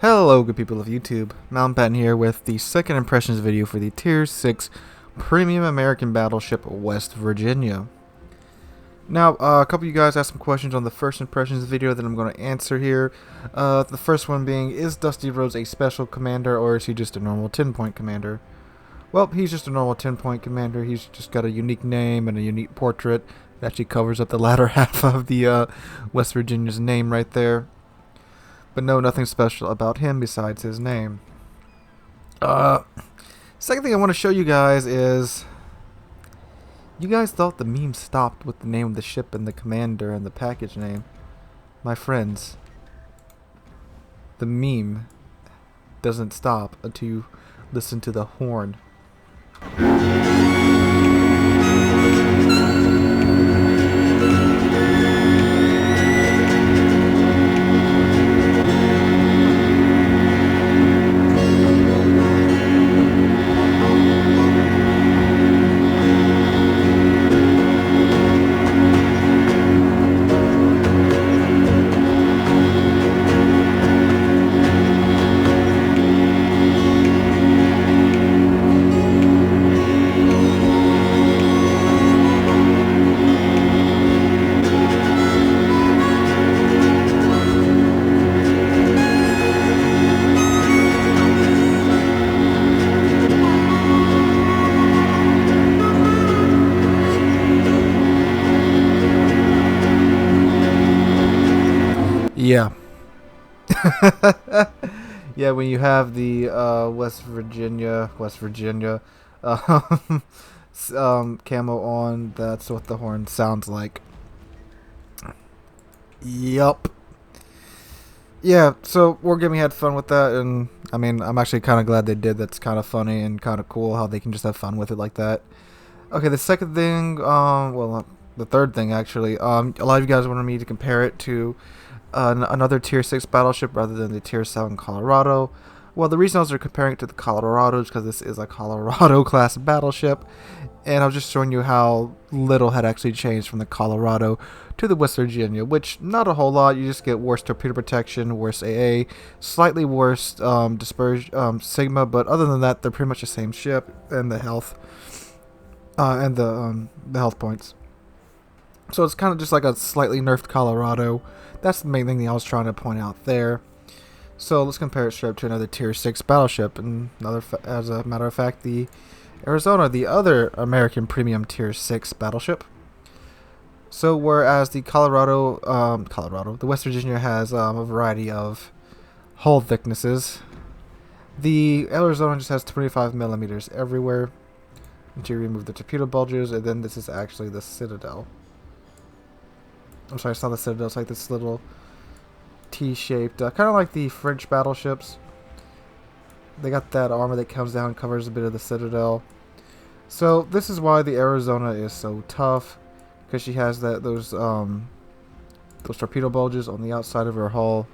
Hello good people of YouTube, Mountbatten here with the second impressions video for the Tier 6 Premium American Battleship West Virginia. Now, a couple of you guys asked some questions on the first impressions video that I'm going to answer here. The first one being, is Dusty Rhodes a special commander or is he just a normal 10-point commander? Well, he's just a normal 10-point commander. He's just got a unique name and a unique portrait that actually covers up the latter half of the West Virginia's name right there. But no, nothing special about him besides his name. Second thing I want to show you guys is, you guys thought the meme stopped with the name of the ship and the commander and the package name. My friends, the meme doesn't stop until you listen to the horn. Yeah. Yeah, when you have the West Virginia camo on, that's what the horn sounds like. Yup. Yeah, so Wargaming had fun with that, and I mean, I'm actually kind of glad they did. That's kind of funny and kind of cool how they can just have fun with it like that. Okay, the second thing, the third thing actually, a lot of you guys wanted me to compare it to another Tier 6 battleship rather than the Tier 7 Colorado. Well, the reason I was comparing it to the Colorado is because this is a Colorado class battleship, and I was just showing you how little had actually changed from the Colorado to the West Virginia, which not a whole lot. You just get worse torpedo protection, worse AA, slightly worse dispersion Sigma, but other than that, they're pretty much the same ship, and the health the health points. So it's kind of just like a slightly nerfed Colorado. That's the main thing that I was trying to point out there. So let's compare it straight up to another Tier 6 battleship. And as a matter of fact, the Arizona, the other American premium Tier 6 battleship. So whereas the the West Virginia has a variety of hull thicknesses, the Arizona just has 25 millimeters everywhere. Until you remove the torpedo bulges, and then this is actually the Citadel. I'm sorry, it's not the Citadel, it's like this little T-shaped, kind of like the French battleships. They got that armor that comes down and covers a bit of the Citadel. So this is why the Arizona is so tough, because she has those torpedo bulges on the outside of her hull,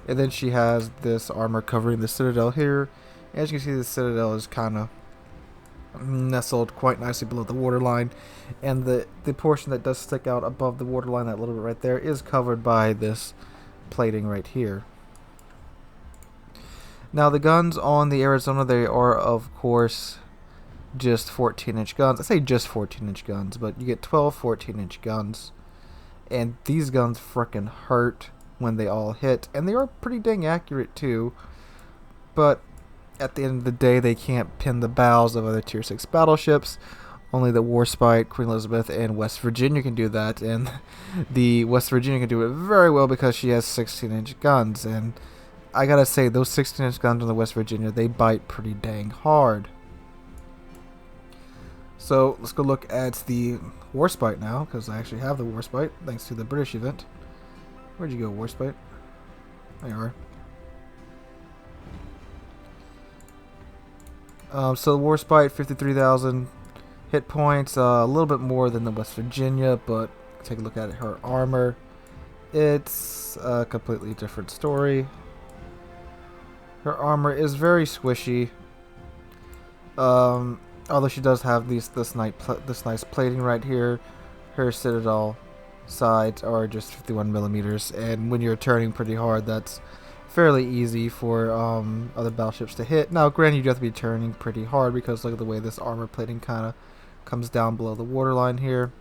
and then she has this armor covering the Citadel here. As you can see, the Citadel is kind of nestled quite nicely below the waterline, and the portion that does stick out above the waterline, that little bit right there, is covered by this plating right here. Now the guns on the Arizona, they are of course just 14-inch guns. I say just 14-inch guns, but you get 12 14-inch guns, and these guns frickin' hurt when they all hit, and they are pretty dang accurate too, but at the end of the day, they can't pin the bows of other Tier 6 battleships. Only the Warspite, Queen Elizabeth, and West Virginia can do that, and the West Virginia can do it very well because she has 16-inch guns, and I gotta say, those 16-inch guns on the West Virginia, they bite pretty dang hard. So, let's go look at the Warspite now, because I actually have the Warspite, thanks to the British event. Where'd you go, Warspite? There you are. So the Warspite, 53,000 hit points, a little bit more than the West Virginia, but take a look at her armor. It's a completely different story. Her armor is very squishy, although she does have this nice plating right here. Her Citadel sides are just 51 millimeters, and when you're turning pretty hard, that's fairly easy for other battleships to hit. Now, granted, you do have to be turning pretty hard because look at the way this armor plating kind of comes down below the waterline here.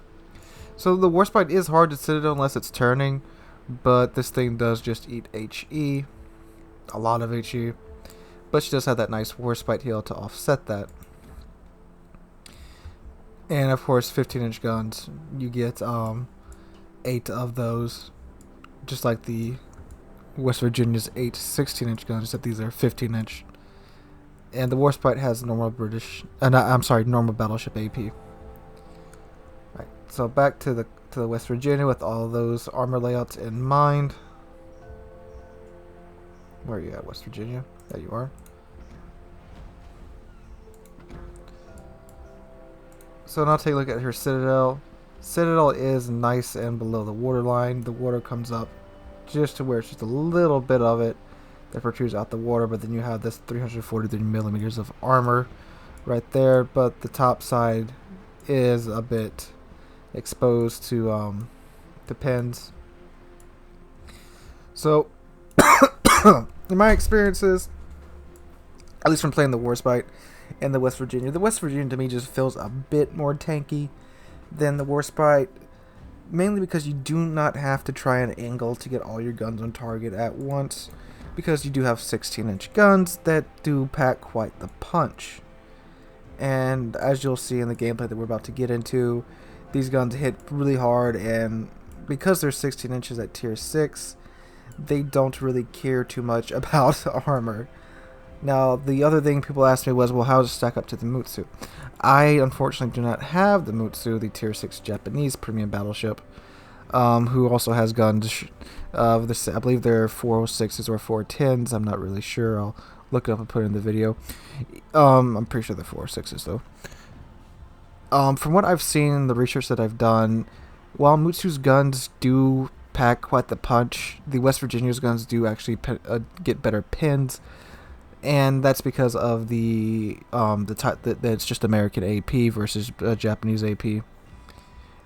So the Warspite is hard to Citadel unless it's turning, but this thing does just eat HE, a lot of HE, but she does have that nice Warspite heal to offset that. And of course, 15-inch guns, you get 8 of those, just like the West Virginia's 8 16-inch guns, except these are 15-inch. And the Warspite has normal normal battleship AP. Right, so back to the West Virginia with all those armor layouts in mind. Where are you at, West Virginia? There you are. So now take a look at her Citadel. Citadel is nice and below the waterline. The water comes up just to where it's just a little bit of it that protrudes out the water, but then you have this 343 millimeters of armor right there, but the top side is a bit exposed to pins. So in my experiences, at least from playing the Warspite and the West Virginia to me just feels a bit more tanky than the Warspite, mainly because you do not have to try an angle to get all your guns on target at once, because you do have 16-inch guns that do pack quite the punch. And as you'll see in the gameplay that we're about to get into, these guns hit really hard, and because they're 16 inches at tier 6, they don't really care too much about armor. Now, the other thing people asked me was, well, how does it stack up to the Mutsu? I unfortunately do not have the Mutsu, the tier 6 Japanese premium battleship, who also has guns. I believe they're 406s or 410s. I'm not really sure. I'll look it up and put it in the video. I'm pretty sure they're 406s though. From what I've seen in the research that I've done, while Mutsu's guns do pack quite the punch, the West Virginia's guns do actually get better pins. And that's because of the type that it's just American AP versus Japanese AP.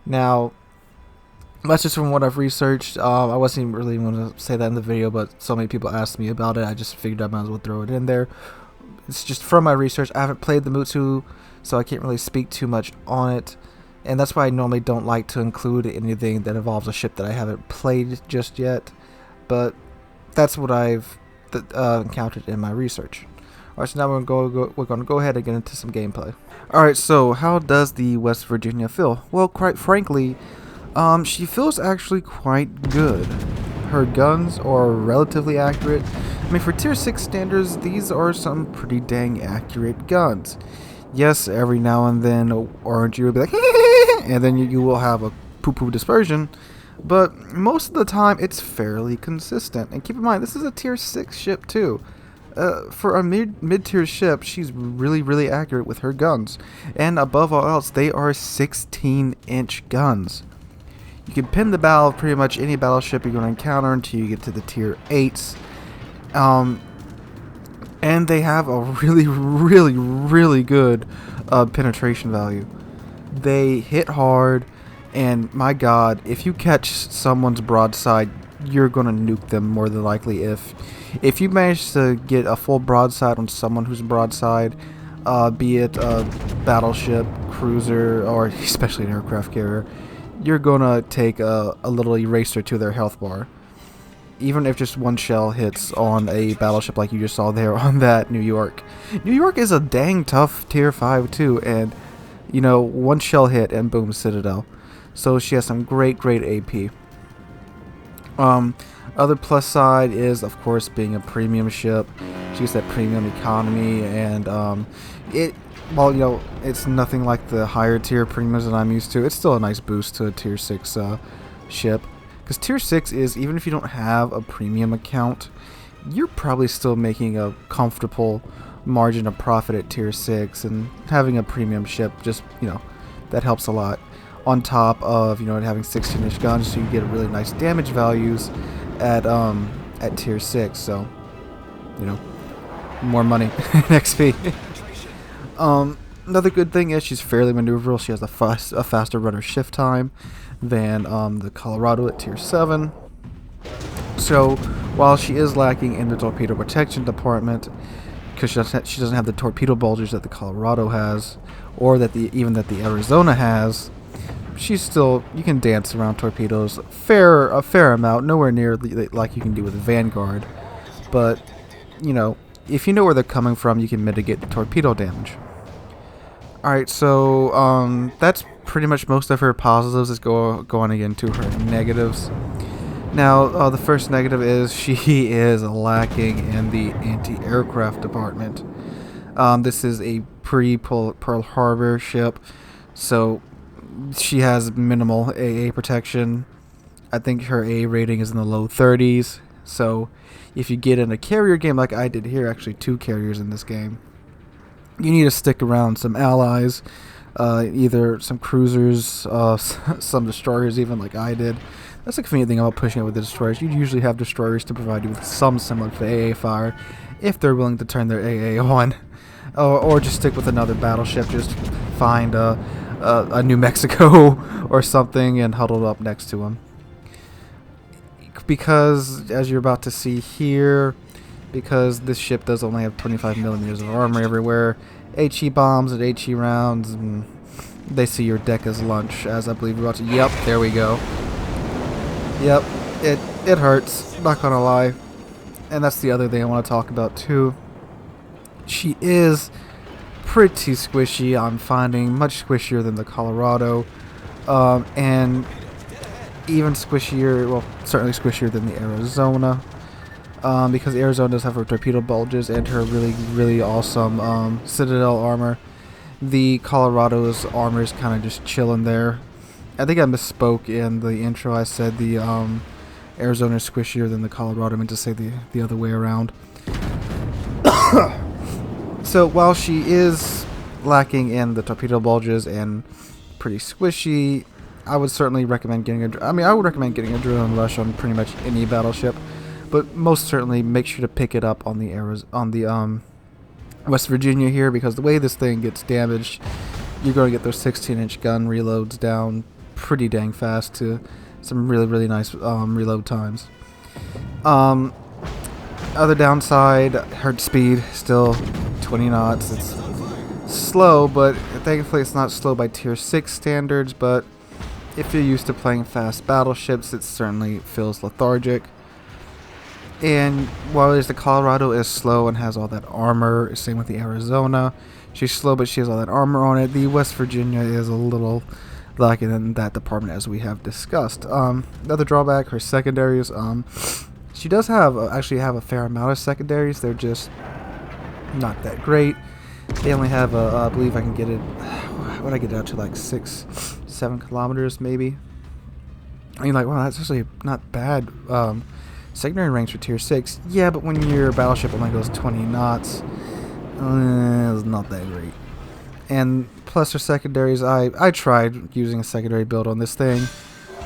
Now, that's just from what I've researched. I wasn't really going to say that in the video, but so many people asked me about it. I just figured I might as well throw it in there. It's just from my research. I haven't played the Mutsu, so I can't really speak too much on it. And that's why I normally don't like to include anything that involves a ship that I haven't played just yet. But that's what I've encountered in my research. Alright, so now we're going to go ahead and get into some gameplay. Alright, so how does the West Virginia feel? Well, quite frankly, she feels actually quite good. Her guns are relatively accurate. I mean, for tier 6 standards, these are some pretty dang accurate guns. Yes, every now and then RNG will be like, and then you will have a poo-poo dispersion. But most of the time, it's fairly consistent. And keep in mind, this is a tier 6 ship too. For a mid-tier ship, she's really accurate with her guns. And above all else, they are 16-inch guns. You can pin the bow of pretty much any battleship you're going to encounter until you get to the tier 8s. And they have a really good penetration value. They hit hard. And my god, if you catch someone's broadside, you're gonna nuke them more than likely. If you manage to get a full broadside on someone who's broadside, be it a battleship, cruiser, or especially an aircraft carrier, you're gonna take a little eraser to their health bar. Even if just one shell hits on a battleship like you just saw there on that New York. New York is a dang tough tier 5 too, and you know, one shell hit and boom, Citadel. So she has some great AP. Other plus side is, of course, being a premium ship. She gets that premium economy, and well, you know, it's nothing like the higher tier premiums that I'm used to. It's still a nice boost to a tier 6 ship. Because tier 6 is, even if you don't have a premium account, you're probably still making a comfortable margin of profit at tier 6, and having a premium ship just, you know, that helps a lot. On top of, you know, having 16-inch guns, so you get really nice damage values at tier 6. So, you know, more money in XP. Another good thing is she's fairly maneuverable. She has a faster rudder shift time than the Colorado at tier 7. So While she is lacking in the torpedo protection department, because she doesn't have the torpedo bulges that the Colorado has, or that even that the Arizona has, she's still, you can dance around torpedoes a fair amount, nowhere near like you can do with the Vanguard, but you know, if you know where they're coming from, you can mitigate the torpedo damage. Alright, so that's pretty much most of her positives. Let's go on again to her negatives. Now, the first negative is she is lacking in the anti-aircraft department. This is a pre-Pearl Harbor ship, so she has minimal AA protection. I think her A rating is in the low 30s, so if you get in a carrier game like I did here, actually 2 carriers in this game, you need to stick around some allies, either some cruisers, some destroyers even like I did. That's the convenient thing about pushing it with the destroyers. You usually have destroyers to provide you with some semblance of AA fire if they're willing to turn their AA on. Or just stick with another battleship. Just find a New Mexico or something and huddle up next to them. Because, as you're about to see here, because this ship does only have 25 millimeters of armor everywhere, HE bombs and HE rounds, and they see your deck as lunch, as I believe we're about to... Yep, there we go. Yep, it hurts, not gonna lie. And that's the other thing I want to talk about too. She is pretty squishy. I'm finding much squishier than the Colorado, and even squishier, well, certainly squishier than the Arizona, because Arizona does have her torpedo bulges and her really awesome Citadel armor. The Colorado's armor is kind of just chilling there. I think I misspoke in the intro. I said the Arizona is squishier than the Colorado. I meant to say the other way around. So while she is lacking in the torpedo bulges and pretty squishy, I would certainly recommend getting I would recommend getting Adrenaline Rush on pretty much any battleship, but most certainly make sure to pick it up on the West Virginia here, because the way this thing gets damaged, you're going to get those 16-inch gun reloads down pretty dang fast to some really nice reload times. Other downside, her speed still 20 knots. It's slow, but thankfully it's not slow by tier 6 standards, but if you're used to playing fast battleships, it certainly feels lethargic. And while the Colorado is slow and has all that armor, same with the Arizona, she's slow but she has all that armor on it, the West Virginia is a little lacking in that department, as we have discussed. The other drawback, her secondaries, she does actually have a fair amount of secondaries. They're just not that great. They only have I believe I can get it, what did I get it out to, like 6-7 kilometers maybe. I mean, like, wow, that's actually not bad. Secondary range for tier 6, yeah, but when your battleship only goes 20 knots, it's not that great. And plus her secondaries, I tried using a secondary build on this thing,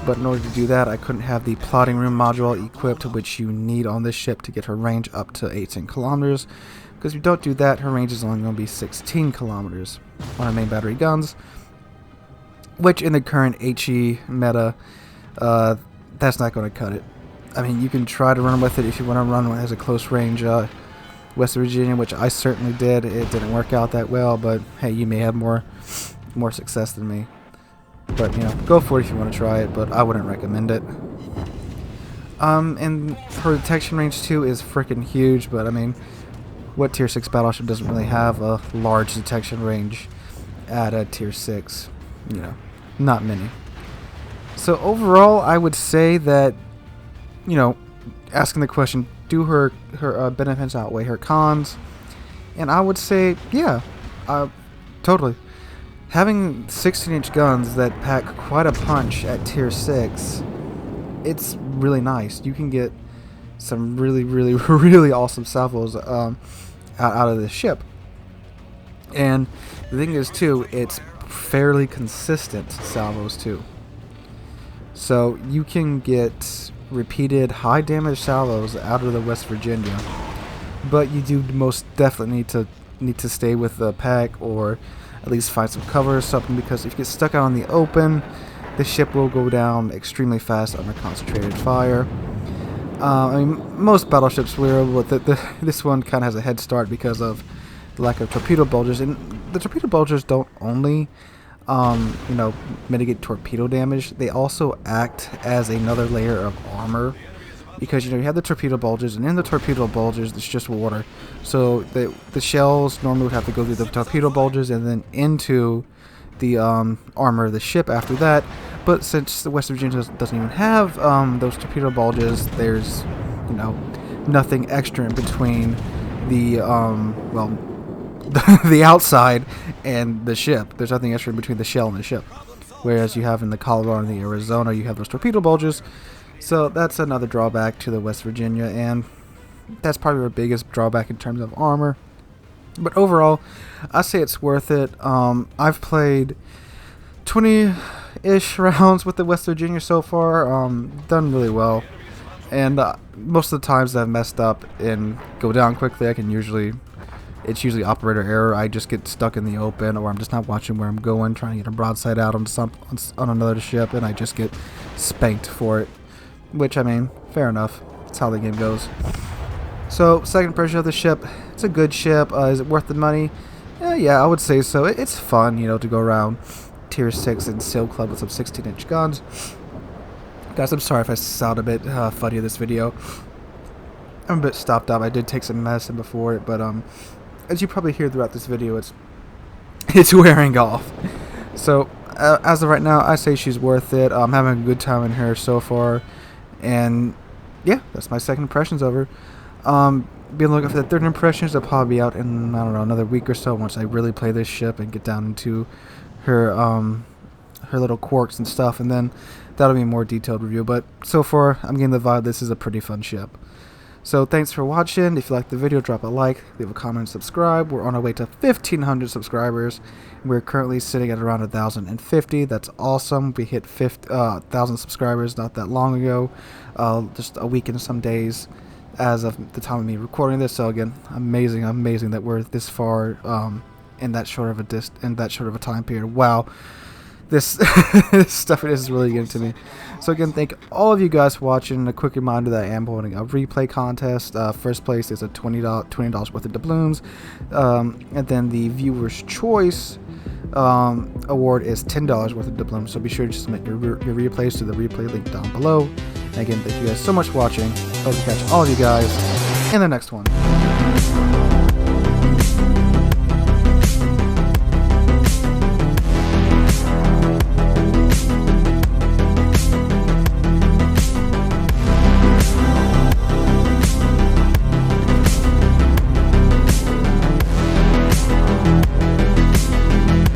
but in order to do that, I couldn't have the plotting room module equipped, which you need on this ship to get her range up to 18 kilometers. Because if you don't do that, her range is only going to be 16 kilometers on her main battery guns, which in the current HE meta, that's not going to cut it. I mean, you can try to run with it if you want to run as a close range West Virginia, which I certainly did. It didn't work out that well, but hey, you may have more success than me. But, you know, go for it if you want to try it, but I wouldn't recommend it. And her detection range too is freaking huge, but I mean, what tier 6 battleship doesn't really have a large detection range at a tier 6? You know, not many. So overall, I would say that, you know, asking the question, do her benefits outweigh her cons? And I would say, yeah, totally. Having 16-inch guns that pack quite a punch at tier 6, it's really nice. You can get some really awesome salvos out of this ship. And the thing is, too, it's fairly consistent salvos, too. So you can get repeated high damage salvos out of the West Virginia, but you do most definitely need to stay with the pack, or at least find some cover or something, because if you get stuck out in the open, the ship will go down extremely fast under concentrated fire. I mean, most battleships were able, but this one kind of has a head start because of the lack of torpedo bulges, and the torpedo bulges don't only, you know, mitigate torpedo damage. They also act as another layer of armor, because you know you have the torpedo bulges, and in the torpedo bulges it's just water. So the shells normally would have to go through the torpedo bulges and then into the armor of the ship after that. But since the West Virginia doesn't even have those torpedo bulges, there's, you know, nothing extra in between the well, the outside and the ship. There's nothing extra in between the shell and the ship. Whereas you have in the Colorado and the Arizona, you have those torpedo bulges. So that's another drawback to the West Virginia, and that's probably our biggest drawback in terms of armor. But overall, I say it's worth it. I've played 20-ish rounds with the West Virginia so far. Done really well, and most of the times that I've messed up and go down quickly, it's usually operator error. I just get stuck in the open, or I'm just not watching where I'm going, trying to get a broadside out on another ship, and I just get spanked for it. Which, I mean, fair enough. That's how the game goes. So, second impression of the ship. It's a good ship. Is it worth the money? Yeah, I would say so. It's fun, you know, to go around Tier 6 and Sail Club with some 16-inch guns. Guys, I'm sorry if I sound a bit funny in this video. I'm a bit stopped up. I did take some medicine before it, but as you probably hear throughout this video, it's wearing off. So, as of right now, I say she's worth it. I'm having a good time in her so far. And yeah, that's my second impressions of her. Be looking for the third impressions. They'll probably be out in, I don't know, another week or so once I really play this ship and get down into her her little quirks and stuff, and then that'll be a more detailed review. But so far, I'm getting the vibe this is a pretty fun ship. So thanks for watching. If you liked the video, drop a like, leave a comment, and subscribe. We're on our way to 1,500 subscribers. We're currently sitting at around 1,050. That's awesome. We hit 1,000 subscribers not that long ago, just a week and some days as of the time of me recording this. So again, amazing that we're this far in that short of a time period. Wow. This stuff is really getting to me. So again, thank all of you guys for watching. A quick reminder that I am holding a replay contest. First place is a $20 worth of doubloons, and then the viewer's choice award is $10 worth of doubloons. So be sure to submit your replays to the replay link down below. And again, thank you guys so much for watching. Hope to catch all of you guys in the next one.